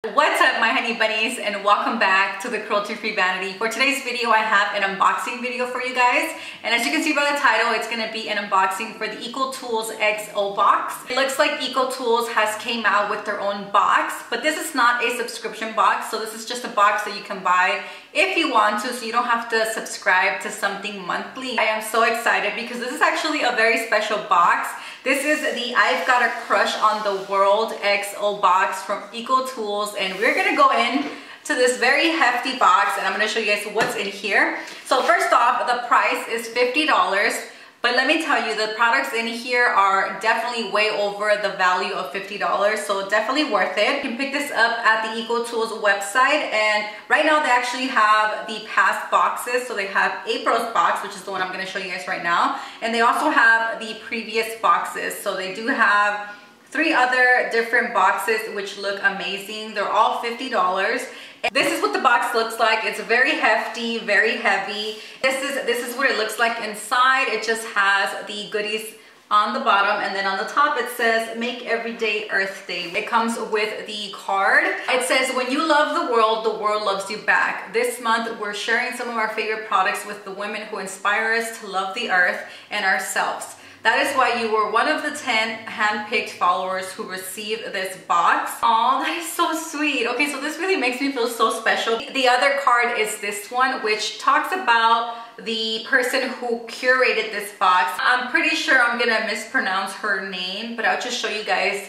What's up, my honey bunnies, and welcome back to the Cruelty Free Vanity. For today's video, I have an unboxing video for you guys, and as you can see by the title, it's going to be an unboxing for the EcoTools XO box. It looks like EcoTools has came out with their own box, but this is not a subscription box, so this is just a box that you can buy if you want to, so you don't have to subscribe to something monthly. I am so excited because this is actually a very special box. This is the I've Got a Crush on the World XO box from EcoTools, and we're gonna go in to this very hefty box and I'm gonna show you guys what's in here. So first off, the price is $50, but let me tell you, the products in here are definitely way over the value of $50, so definitely worth it. You can pick this up at the EcoTools website, and right now they actually have the past boxes. So they have April's box, which is the one I'm going to show you guys right now, and they also have the previous boxes. So they do have 3 other different boxes which look amazing. They're all $50. This is what the box looks like. It's very hefty, very heavy. This is what it looks like inside. It just has the goodies on the bottom, and then on the top it says make everyday Earth Day. It comes with the card. It says, when you love the world loves you back. This month we're sharing some of our favorite products with the women who inspire us to love the earth and ourselves. That is why you were one of the 10 hand-picked followers who received this box. Oh, that is so sweet. Okay, so this really makes me feel so special. The other card is this one, which talks about the person who curated this box. I'm pretty sure I'm gonna mispronounce her name, but I'll just show you guys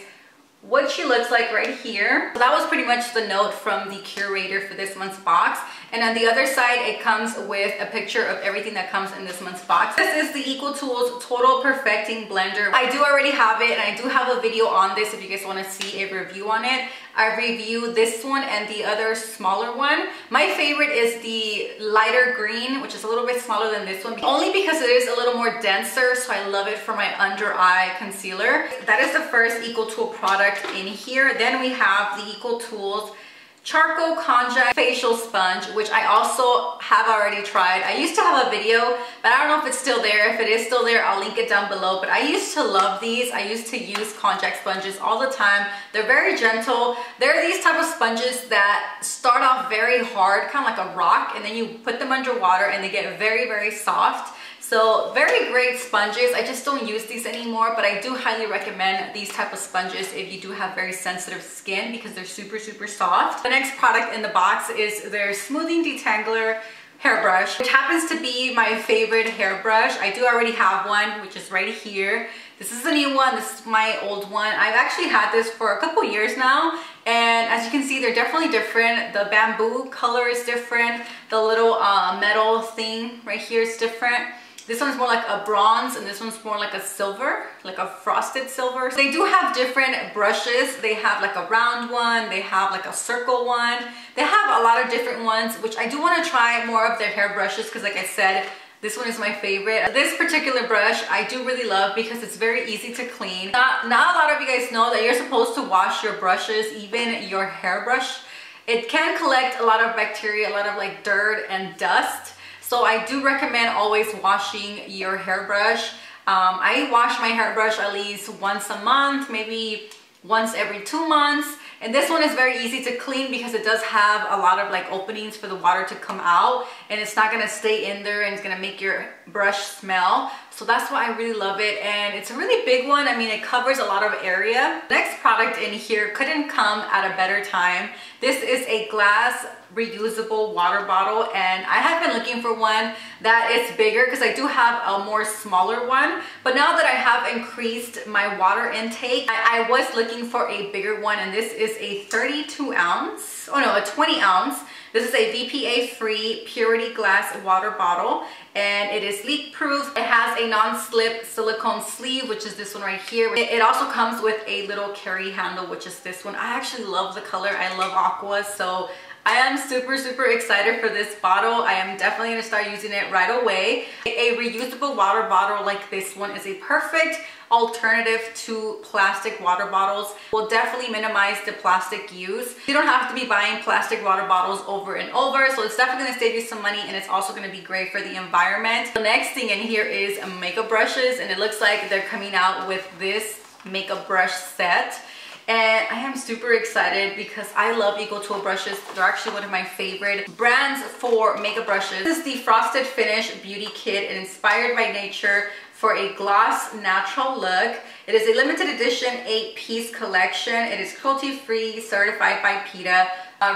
what she looks like right here. So that was pretty much the note from the curator for this month's box. And on the other side, it comes with a picture of everything that comes in this month's box. This is the EcoTools Total Perfecting Blender. I do already have it, and I do have a video on this if you guys want to see a review on it. I reviewed this one and the other smaller one. My favorite is the lighter green, which is a little bit smaller than this one, only because it is a little more denser, so I love it for my under eye concealer. That is the first EcoTool product in here. Then we have the EcoTools Charcoal Konjac Facial Sponge, which I also have already tried. I used to have a video, but I don't know if it's still there. If it is still there, I'll link it down below. But I used to love these. I used to use konjac sponges all the time. They're very gentle. They're these type of sponges that start off very hard, kind of like a rock, and then you put them under water and they get very, very soft. So very great sponges. I just don't use these anymore, but I do highly recommend these type of sponges if you do have very sensitive skin, because they're super, super soft. The next product in the box is their Smoothing Detangler hairbrush, which happens to be my favorite hairbrush. I do already have one, which is right here. This is a new one. This is my old one. I've actually had this for a couple years now, and as you can see, they're definitely different. The bamboo color is different. The little metal thing right here is different. This one's more like a bronze, and this one's more like a silver, like a frosted silver. They do have different brushes. They have like a round one, they have like a circle one. They have a lot of different ones, which I do want to try more of their hair brushes, because like I said, this one is my favorite. This particular brush I do really love because it's very easy to clean. Not a lot of you guys know that you're supposed to wash your brushes, even your hairbrush. It can collect a lot of bacteria, a lot of like dirt and dust. So I do recommend always washing your hairbrush. I wash my hairbrush at least once a month, maybe once every 2 months. And this one is very easy to clean because it does have a lot of like openings for the water to come out, and it's not gonna stay in there and it's gonna make your brush smell. So that's why I really love it, and it's a really big one. I mean, it covers a lot of area. Next product in here couldn't come at a better time. This is a glass reusable water bottle, and I have been looking for one that is bigger because I do have a more smaller one, but now that I have increased my water intake, I was looking for a bigger one, and this is a 32 ounce, oh no, a 20 ounce. This is a BPA-free purity glass water bottle, and it is leak proof. It has a non-slip silicone sleeve, which is this one right here. It also comes with a little carry handle, which is this one. I actually love the color. I love aqua, so I am super, super excited for this bottle. I am definitely going to start using it right away. A reusable water bottle like this one is a perfect alternative to plastic water bottles. Will definitely minimize the plastic use. You don't have to be buying plastic water bottles over and over, so it's definitely going to save you some money, and it's also going to be great for the environment. The next thing in here is makeup brushes, and it looks like they're coming out with this makeup brush set. and I am super excited because I love EcoTool brushes. They're actually one of my favorite brands for makeup brushes. This is the Frosted Finish Beauty Kit, and inspired by nature for a gloss natural look. It is a limited edition 8-piece collection. It is cruelty-free, certified by PETA,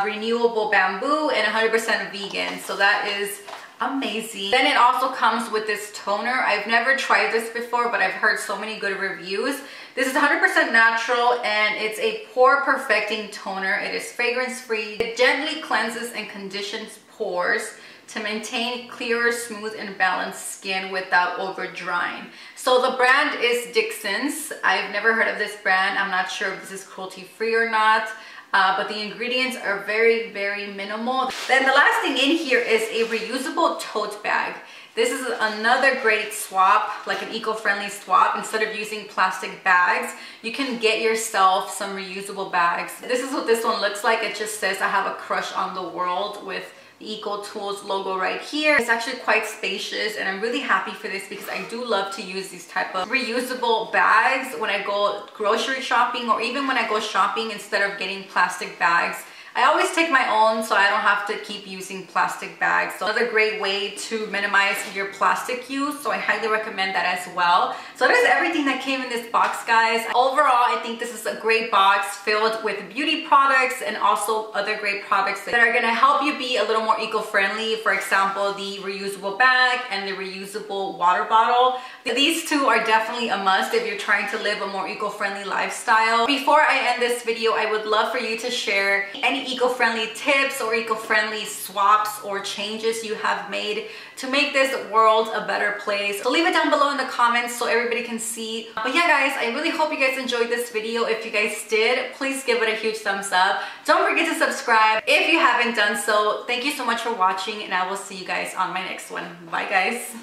renewable bamboo, and 100% vegan. So that is amazing. Then it also comes with this toner. I've never tried this before, but I've heard so many good reviews. This is 100% natural, and it's a pore perfecting toner. It is fragrance free. It gently cleanses and conditions pores to maintain clearer, smooth, and balanced skin without over drying. So the brand is Dixon's. I've never heard of this brand. I'm not sure if this is cruelty free or not. But the ingredients are very, very minimal. Then the last thing in here is a reusable tote bag. This is another great swap, like an eco-friendly swap. Instead of using plastic bags, you can get yourself some reusable bags. This is what this one looks like. It just says, I have a crush on the world, with the EcoTools logo right here. It's actually quite spacious, and I'm really happy for this because I do love to use these type of reusable bags when I go grocery shopping, or even when I go shopping. Instead of getting plastic bags, I always take my own, so I don't have to keep using plastic bags. So another great way to minimize your plastic use, so I highly recommend that as well. So that is everything that came in this box, guys. Overall, I think this is a great box filled with beauty products and also other great products that are gonna help you be a little more eco-friendly. For example, the reusable bag and the reusable water bottle. These two are definitely a must if you're trying to live a more eco-friendly lifestyle. Before I end this video, I would love for you to share any eco-friendly tips or eco-friendly swaps or changes you have made to make this world a better place. So leave it down below in the comments so everybody can see. But yeah, guys, I really hope you guys enjoyed this video. If you guys did, please give it a huge thumbs up. Don't forget to subscribe if you haven't done so. Thank you so much for watching, and I will see you guys on my next one. Bye, guys.